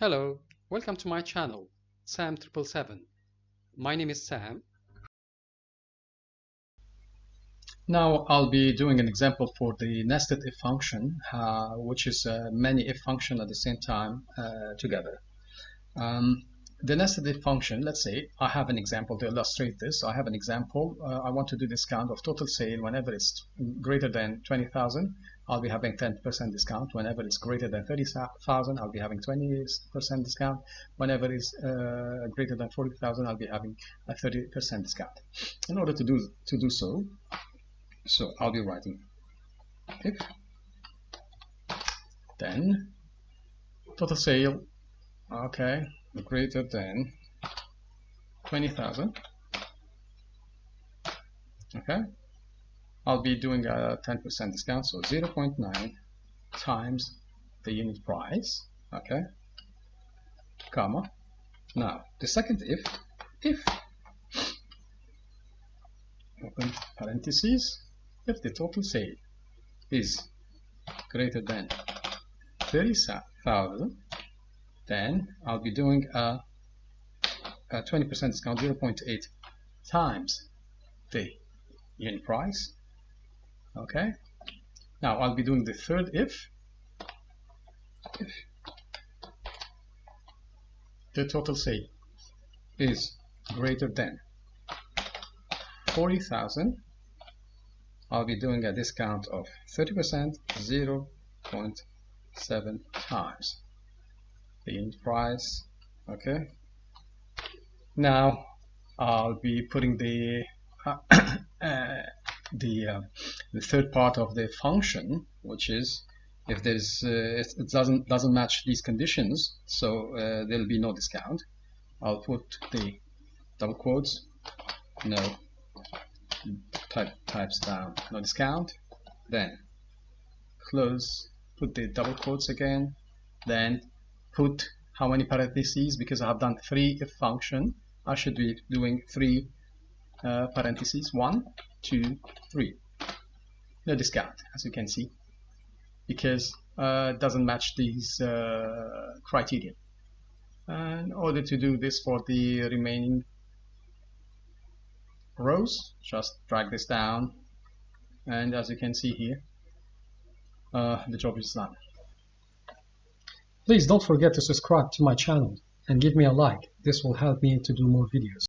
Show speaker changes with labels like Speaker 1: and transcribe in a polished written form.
Speaker 1: Hello, welcome to my channel, Sam777. My name is Sam.
Speaker 2: Now I'll be doing an example for the nested if function, which is many if function at the same time together. The nested if function, let's say I have an example to illustrate this. I have an example. I want to do discount of total sale whenever it's greater than 20,000. I'll be having 10% discount. Whenever it's greater than 30,000, I'll be having 20% discount. Whenever it's greater than 40,000, I'll be having a 30% discount. In order to do so, I'll be writing if then total sale, okay, greater than 20,000. Okay, I'll be doing a 10% discount, so 0.9 times the unit price. Okay, comma. Now the second if open parentheses, if the total sale is greater than 30,000, then I'll be doing a 20% discount, 0.8 times the unit price. Okay, now I'll be doing the third if the total sale is greater than 40,000, I'll be doing a discount of 30%, 0.7 times the unit price. Okay, now I'll be putting the the third part of the function, which is if there's it doesn't match these conditions, so there'll be no discount. I'll put the double quotes, no types down, no discount, then close, put the double quotes again, then put how many parentheses, because I have done 3 if function, I should be doing 3 parentheses, 1, 2, 3. No discount, as you can see, because it doesn't match these criteria. And in order to do this for the remaining rows, just drag this down, and as you can see here, the job is done.
Speaker 3: Please don't forget to subscribe to my channel and give me a like. This will help me to do more videos.